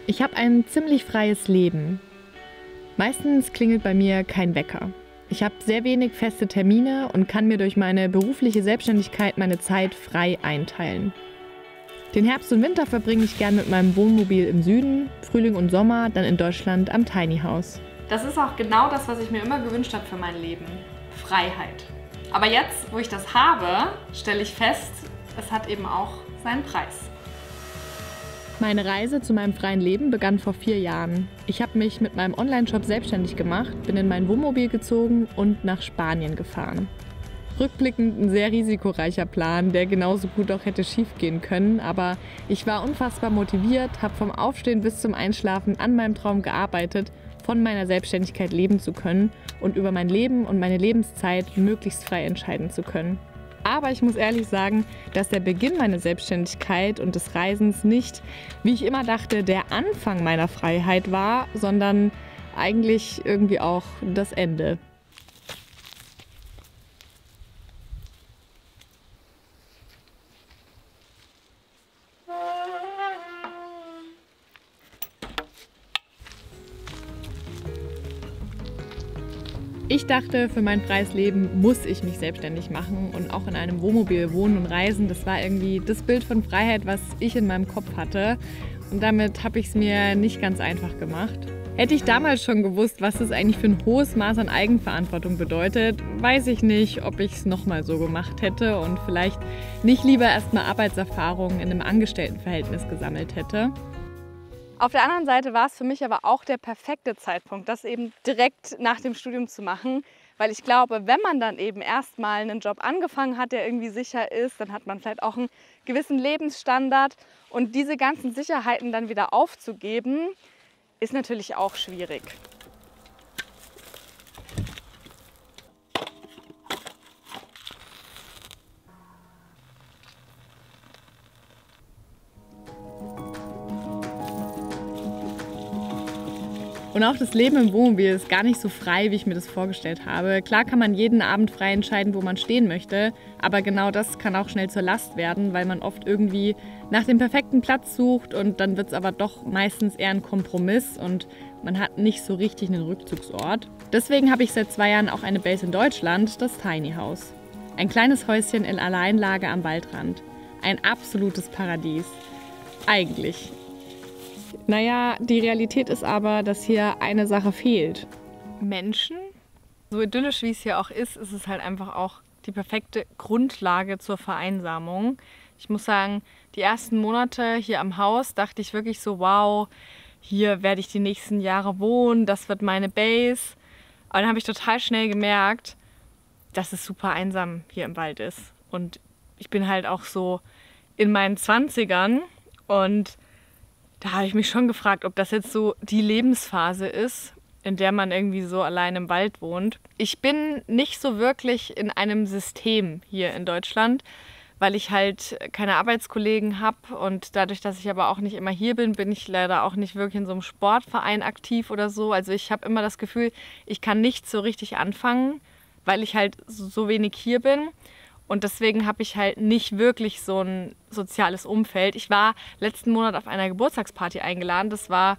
Ich habe ein ziemlich freies Leben. Meistens klingelt bei mir kein Wecker. Ich habe sehr wenig feste Termine und kann mir durch meine berufliche Selbstständigkeit meine Zeit frei einteilen. Den Herbst und Winter verbringe ich gern mit meinem Wohnmobil im Süden, Frühling und Sommer dann in Deutschland am Tiny House. Das ist auch genau das, was ich mir immer gewünscht habe für mein Leben. Freiheit. Aber jetzt, wo ich das habe, stelle ich fest, es hat eben auch seinen Preis. Meine Reise zu meinem freien Leben begann vor 4 Jahren. Ich habe mich mit meinem Online-Shop selbstständig gemacht, bin in mein Wohnmobil gezogen und nach Spanien gefahren. Rückblickend ein sehr risikoreicher Plan, der genauso gut auch hätte schiefgehen können, aber ich war unfassbar motiviert, habe vom Aufstehen bis zum Einschlafen an meinem Traum gearbeitet, von meiner Selbstständigkeit leben zu können und über mein Leben und meine Lebenszeit möglichst frei entscheiden zu können. Aber ich muss ehrlich sagen, dass der Beginn meiner Selbstständigkeit und des Reisens nicht, wie ich immer dachte, der Anfang meiner Freiheit war, sondern eigentlich irgendwie auch das Ende. Ich dachte, für mein freies Leben muss ich mich selbstständig machen und auch in einem Wohnmobil wohnen und reisen. Das war irgendwie das Bild von Freiheit, was ich in meinem Kopf hatte. Und damit habe ich es mir nicht ganz einfach gemacht. Hätte ich damals schon gewusst, was es eigentlich für ein hohes Maß an Eigenverantwortung bedeutet, weiß ich nicht, ob ich es nochmal so gemacht hätte und vielleicht nicht lieber erstmal Arbeitserfahrungen in einem Angestelltenverhältnis gesammelt hätte. Auf der anderen Seite war es für mich aber auch der perfekte Zeitpunkt, das eben direkt nach dem Studium zu machen, weil ich glaube, wenn man dann eben erstmal einen Job angefangen hat, der irgendwie sicher ist, dann hat man vielleicht auch einen gewissen Lebensstandard und diese ganzen Sicherheiten dann wieder aufzugeben, ist natürlich auch schwierig. Und auch das Leben im Wohnmobil ist gar nicht so frei, wie ich mir das vorgestellt habe. Klar kann man jeden Abend frei entscheiden, wo man stehen möchte, aber genau das kann auch schnell zur Last werden, weil man oft irgendwie nach dem perfekten Platz sucht und dann wird es aber doch meistens eher ein Kompromiss und man hat nicht so richtig einen Rückzugsort. Deswegen habe ich seit 2 Jahren auch eine Base in Deutschland, das Tiny House. Ein kleines Häuschen in Alleinlage am Waldrand. Ein absolutes Paradies. Eigentlich. Naja, die Realität ist aber, dass hier eine Sache fehlt. Menschen. So idyllisch wie es hier auch ist, ist es halt einfach auch die perfekte Grundlage zur Vereinsamung. Ich muss sagen, die ersten Monate hier am Haus dachte ich wirklich so, wow, hier werde ich die nächsten Jahre wohnen, das wird meine Base. Aber dann habe ich total schnell gemerkt, dass es super einsam hier im Wald ist. Und ich bin halt auch so in meinen 20ern und da habe ich mich schon gefragt, ob das jetzt so die Lebensphase ist, in der man irgendwie so allein im Wald wohnt. Ich bin nicht so wirklich in einem System hier in Deutschland, weil ich halt keine Arbeitskollegen habe und dadurch, dass ich aber auch nicht immer hier bin, bin ich leider auch nicht wirklich in so einem Sportverein aktiv oder so. Also ich habe immer das Gefühl, ich kann nicht so richtig anfangen, weil ich halt so wenig hier bin. Und deswegen habe ich halt nicht wirklich so ein soziales Umfeld. Ich war letzten Monat auf einer Geburtstagsparty eingeladen. Das war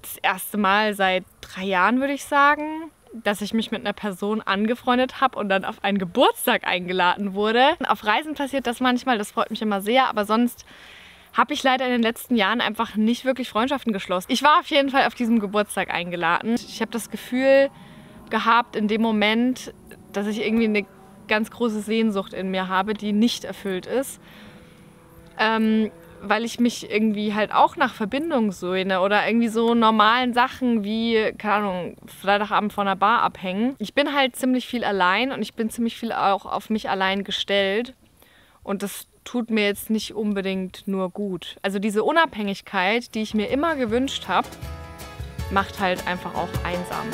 das erste Mal seit 3 Jahren, würde ich sagen, dass ich mich mit einer Person angefreundet habe und dann auf einen Geburtstag eingeladen wurde. Auf Reisen passiert das manchmal, das freut mich immer sehr, aber sonst habe ich leider in den letzten Jahren einfach nicht wirklich Freundschaften geschlossen. Ich war auf jeden Fall auf diesem Geburtstag eingeladen. Ich habe das Gefühl gehabt in dem Moment, dass ich irgendwie eine ganz große Sehnsucht in mir habe, die nicht erfüllt ist, weil ich mich irgendwie halt auch nach Verbindung sehne oder irgendwie so normalen Sachen wie, keine Ahnung, Freitagabend vor einer Bar abhängen. Ich bin halt ziemlich viel allein und ich bin ziemlich viel auch auf mich allein gestellt und das tut mir jetzt nicht unbedingt nur gut. Also diese Unabhängigkeit, die ich mir immer gewünscht habe, macht halt einfach auch einsam.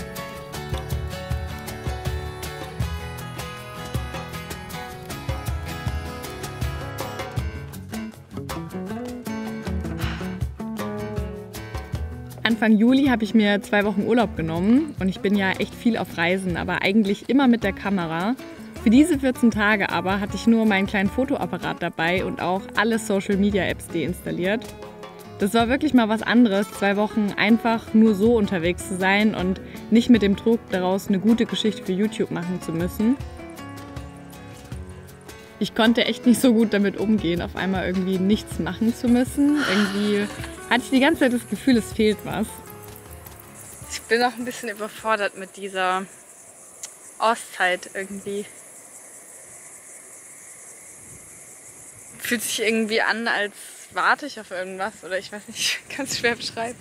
Anfang Juli habe ich mir 2 Wochen Urlaub genommen und ich bin ja echt viel auf Reisen, aber eigentlich immer mit der Kamera. Für diese 14 Tage aber hatte ich nur meinen kleinen Fotoapparat dabei und auch alle Social-Media-Apps deinstalliert. Das war wirklich mal was anderes, 2 Wochen einfach nur so unterwegs zu sein und nicht mit dem Druck, daraus eine gute Geschichte für YouTube machen zu müssen. Ich konnte echt nicht so gut damit umgehen, auf einmal irgendwie nichts machen zu müssen. Irgendwie hatte ich die ganze Zeit das Gefühl, es fehlt was. Ich bin auch ein bisschen überfordert mit dieser Auszeit irgendwie. Fühlt sich irgendwie an, als warte ich auf irgendwas oder ich weiß nicht, ich kann es schwer beschreiben.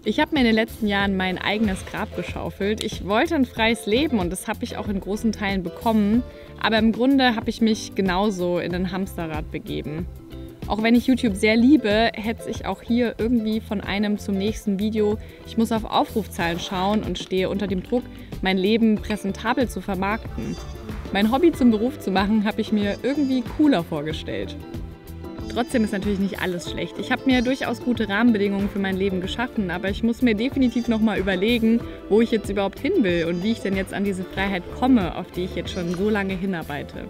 Ich habe mir in den letzten Jahren mein eigenes Grab geschaufelt. Ich wollte ein freies Leben und das habe ich auch in großen Teilen bekommen. Aber im Grunde habe ich mich genauso in ein Hamsterrad begeben. Auch wenn ich YouTube sehr liebe, hetze ich auch hier irgendwie von einem zum nächsten Video. Ich muss auf Aufrufzahlen schauen und stehe unter dem Druck, mein Leben präsentabel zu vermarkten. Mein Hobby zum Beruf zu machen, habe ich mir irgendwie cooler vorgestellt. Trotzdem ist natürlich nicht alles schlecht. Ich habe mir durchaus gute Rahmenbedingungen für mein Leben geschaffen, aber ich muss mir definitiv nochmal überlegen, wo ich jetzt überhaupt hin will und wie ich denn jetzt an diese Freiheit komme, auf die ich jetzt schon so lange hinarbeite.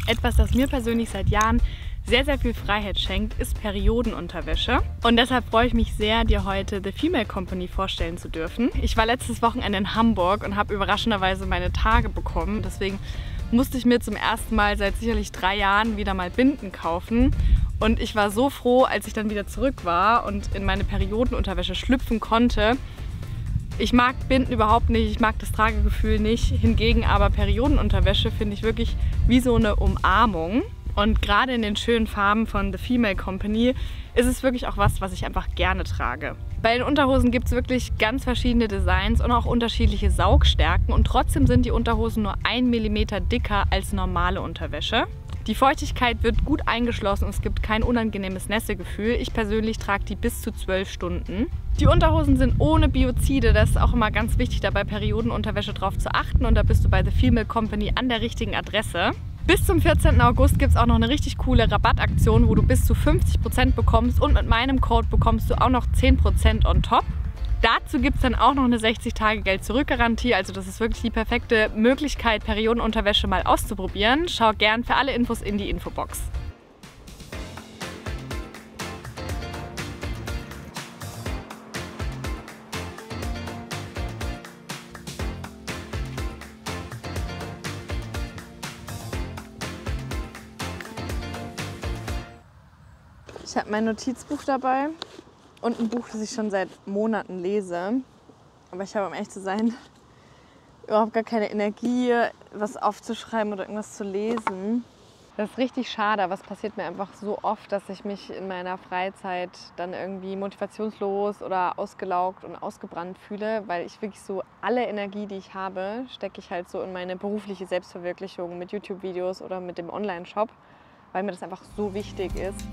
Etwas, das mir persönlich seit Jahren sehr, sehr viel Freiheit schenkt, ist Periodenunterwäsche. Und deshalb freue ich mich sehr, dir heute The Female Company vorstellen zu dürfen. Ich war letztes Wochenende in Hamburg und habe überraschenderweise meine Tage bekommen. Deswegen musste ich mir zum ersten Mal seit sicherlich 3 Jahren wieder mal Binden kaufen. Und ich war so froh, als ich dann wieder zurück war und in meine Periodenunterwäsche schlüpfen konnte. Ich mag Binden überhaupt nicht, ich mag das Tragegefühl nicht. Hingegen aber Periodenunterwäsche finde ich wirklich wie so eine Umarmung. Und gerade in den schönen Farben von The Female Company ist es wirklich auch was ich einfach gerne trage. Bei den Unterhosen gibt es wirklich ganz verschiedene Designs und auch unterschiedliche Saugstärken. Und trotzdem sind die Unterhosen nur 1 mm dicker als normale Unterwäsche. Die Feuchtigkeit wird gut eingeschlossen und es gibt kein unangenehmes Nässegefühl. Ich persönlich trage die bis zu 12 Stunden. Die Unterhosen sind ohne Biozide, das ist auch immer ganz wichtig, da bei Periodenunterwäsche drauf zu achten. Und da bist du bei The Female Company an der richtigen Adresse. Bis zum 14. August gibt es auch noch eine richtig coole Rabattaktion, wo du bis zu 50% bekommst und mit meinem Code bekommst du auch noch 10% on top. Dazu gibt es dann auch noch eine 60-Tage-Geld-Zurück-Garantie, also das ist wirklich die perfekte Möglichkeit, Periodenunterwäsche mal auszuprobieren. Schau gern für alle Infos in die Infobox. Ich habe mein Notizbuch dabei und ein Buch, das ich schon seit Monaten lese. Aber ich habe, um ehrlich zu sein, überhaupt gar keine Energie, was aufzuschreiben oder irgendwas zu lesen. Das ist richtig schade, aber es passiert mir einfach so oft, dass ich mich in meiner Freizeit dann irgendwie motivationslos oder ausgelaugt und ausgebrannt fühle, weil ich wirklich so alle Energie, die ich habe, stecke ich halt so in meine berufliche Selbstverwirklichung mit YouTube-Videos oder mit dem Online-Shop, weil mir das einfach so wichtig ist.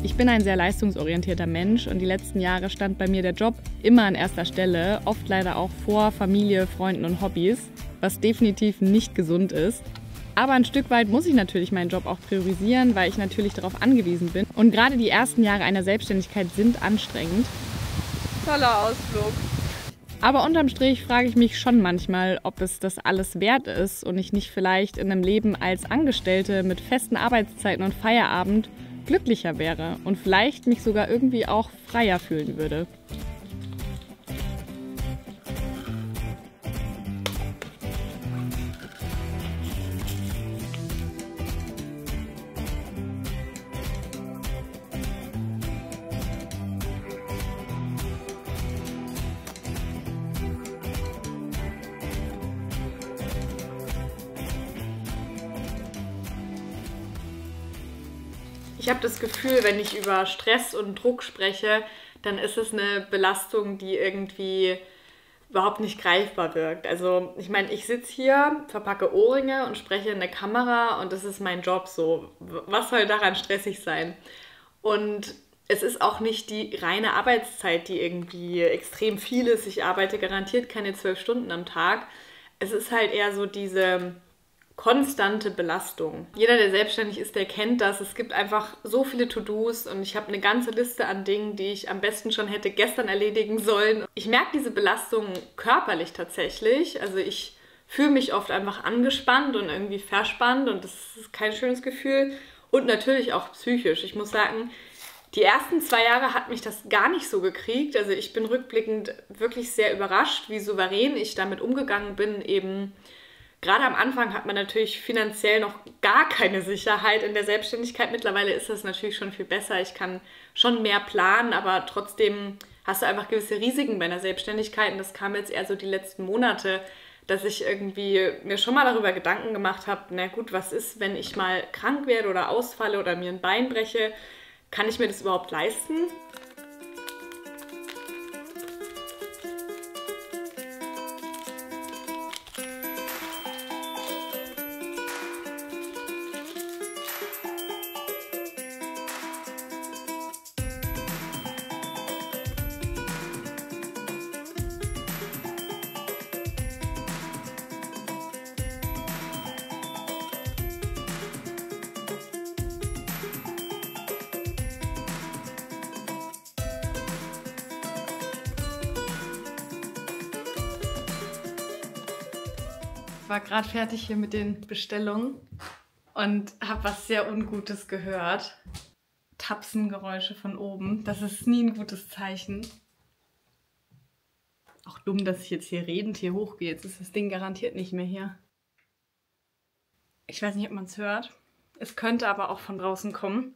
Ich bin ein sehr leistungsorientierter Mensch und die letzten Jahre stand bei mir der Job immer an erster Stelle, oft leider auch vor Familie, Freunden und Hobbys, was definitiv nicht gesund ist. Aber ein Stück weit muss ich natürlich meinen Job auch priorisieren, weil ich natürlich darauf angewiesen bin. Und gerade die ersten Jahre einer Selbstständigkeit sind anstrengend. Toller Ausflug. Aber unterm Strich frage ich mich schon manchmal, ob es das alles wert ist und ich nicht vielleicht in einem Leben als Angestellte mit festen Arbeitszeiten und Feierabend glücklicher wäre und vielleicht mich sogar irgendwie auch freier fühlen würde. Ich habe das Gefühl, wenn ich über Stress und Druck spreche, dann ist es eine Belastung, die irgendwie überhaupt nicht greifbar wirkt. Also ich meine, ich sitze hier, verpacke Ohrringe und spreche in eine Kamera und das ist mein Job so. Was soll daran stressig sein? Und es ist auch nicht die reine Arbeitszeit, die irgendwie extrem viel ist. Ich arbeite garantiert keine 12 Stunden am Tag. Es ist halt eher so diese konstante Belastung. Jeder, der selbstständig ist, der kennt das. Es gibt einfach so viele To-Dos und ich habe eine ganze Liste an Dingen, die ich am besten schon hätte gestern erledigen sollen. Ich merke diese Belastung körperlich tatsächlich. Also ich fühle mich oft einfach angespannt und irgendwie verspannt und das ist kein schönes Gefühl. Und natürlich auch psychisch. Ich muss sagen, die ersten 2 Jahre hat mich das gar nicht so gekriegt. Also ich bin rückblickend wirklich sehr überrascht, wie souverän ich damit umgegangen bin. Eben gerade am Anfang hat man natürlich finanziell noch gar keine Sicherheit in der Selbstständigkeit. Mittlerweile ist das natürlich schon viel besser. Ich kann schon mehr planen, aber trotzdem hast du einfach gewisse Risiken bei einer Selbstständigkeit. Und das kam jetzt eher so die letzten Monate, dass ich irgendwie mir schon mal darüber Gedanken gemacht habe, na gut, was ist, wenn ich mal krank werde oder ausfalle oder mir ein Bein breche? Kann ich mir das überhaupt leisten? Ich war gerade fertig hier mit den Bestellungen und habe was sehr Ungutes gehört. Tapsengeräusche von oben. Das ist nie ein gutes Zeichen. Auch dumm, dass ich jetzt hier redend hier hochgehe. Jetzt ist das Ding garantiert nicht mehr hier. Ich weiß nicht, ob man es hört. Es könnte aber auch von draußen kommen.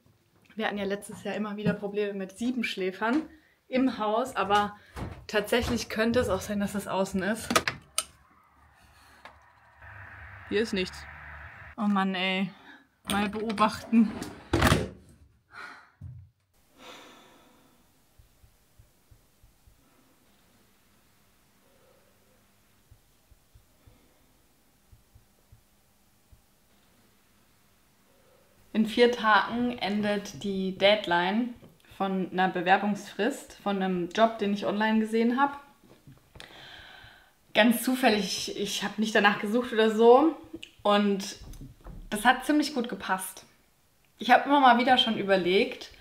Wir hatten ja letztes Jahr immer wieder Probleme mit Siebenschläfern im Haus, aber tatsächlich könnte es auch sein, dass es außen ist. Hier ist nichts. Oh Mann, ey. Mal beobachten. In 4 Tagen endet die Deadline von einer Bewerbungsfrist, von einem Job, den ich online gesehen habe. Ganz zufällig, ich habe nicht danach gesucht oder so und das hat ziemlich gut gepasst. Ich habe immer mal wieder schon überlegt,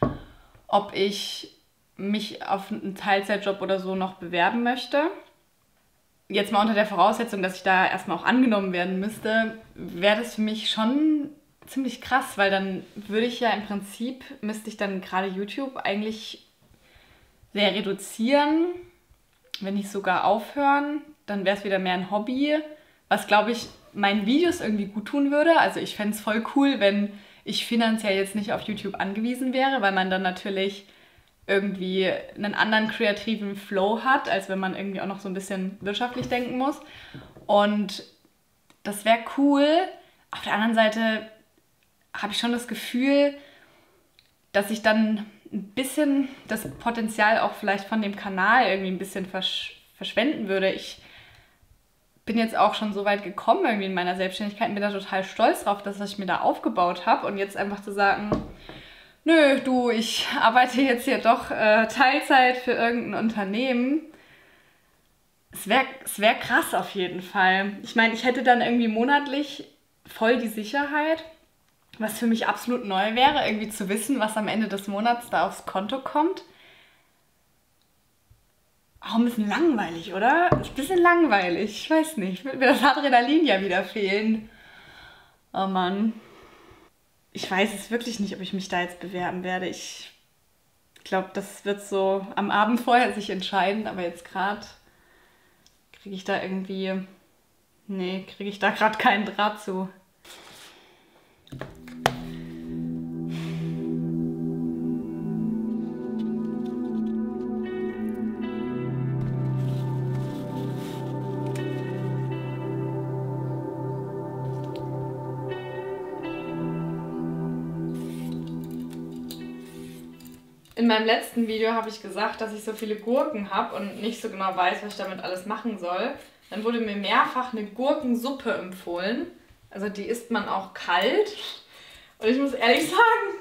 ob ich mich auf einen Teilzeitjob oder so noch bewerben möchte. Jetzt mal unter der Voraussetzung, dass ich da erstmal auch angenommen werden müsste, wäre das für mich schon ziemlich krass, weil dann würde ich ja im Prinzip, müsste ich dann gerade YouTube eigentlich sehr reduzieren, wenn nicht sogar aufhören. Dann wäre es wieder mehr ein Hobby, was, glaube ich, meinen Videos irgendwie gut tun würde. Also ich fände es voll cool, wenn ich finanziell jetzt nicht auf YouTube angewiesen wäre, weil man dann natürlich irgendwie einen anderen kreativen Flow hat, als wenn man irgendwie auch noch so ein bisschen wirtschaftlich denken muss. Und das wäre cool. Auf der anderen Seite habe ich schon das Gefühl, dass ich dann ein bisschen das Potenzial auch vielleicht von dem Kanal irgendwie ein bisschen verschwenden würde. Ich bin jetzt auch schon so weit gekommen irgendwie in meiner Selbstständigkeit und bin da total stolz drauf, dass ich mir da aufgebaut habe. Und jetzt einfach zu sagen, nö, du, ich arbeite jetzt hier doch Teilzeit für irgendein Unternehmen. Es wär krass auf jeden Fall. Ich meine, ich hätte dann irgendwie monatlich voll die Sicherheit, was für mich absolut neu wäre, irgendwie zu wissen, was am Ende des Monats da aufs Konto kommt. Auch ein bisschen langweilig, oder? Ist ein bisschen langweilig. Ich weiß nicht. Wird mir das Adrenalin ja wieder fehlen. Oh Mann. Ich weiß es wirklich nicht, ob ich mich da jetzt bewerben werde. Ich glaube, das wird so am Abend vorher sich entscheiden. Aber jetzt gerade kriege ich da irgendwie... Nee, kriege ich da gerade keinen Draht zu. In meinem letzten Video habe ich gesagt, dass ich so viele Gurken habe und nicht so genau weiß, was ich damit alles machen soll. Dann wurde mir mehrfach eine Gurkensuppe empfohlen. Also die isst man auch kalt. Und ich muss ehrlich sagen,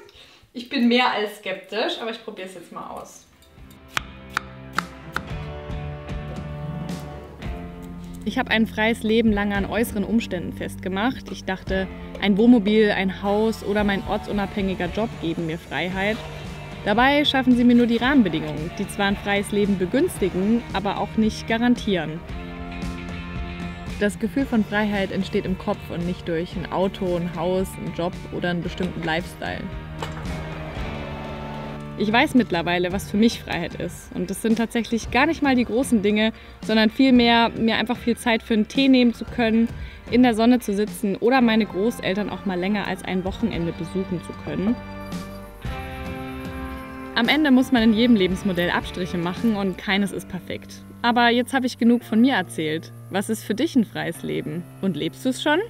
ich bin mehr als skeptisch, aber ich probiere es jetzt mal aus. Ich habe ein freies Leben lange an äußeren Umständen festgemacht. Ich dachte, ein Wohnmobil, ein Haus oder mein ortsunabhängiger Job geben mir Freiheit. Dabei schaffen sie mir nur die Rahmenbedingungen, die zwar ein freies Leben begünstigen, aber auch nicht garantieren. Das Gefühl von Freiheit entsteht im Kopf und nicht durch ein Auto, ein Haus, einen Job oder einen bestimmten Lifestyle. Ich weiß mittlerweile, was für mich Freiheit ist. Und das sind tatsächlich gar nicht mal die großen Dinge, sondern vielmehr mir einfach viel Zeit für einen Tee nehmen zu können, in der Sonne zu sitzen oder meine Großeltern auch mal länger als ein Wochenende besuchen zu können. Am Ende muss man in jedem Lebensmodell Abstriche machen und keines ist perfekt. Aber jetzt habe ich genug von mir erzählt. Was ist für dich ein freies Leben? Und lebst du es schon?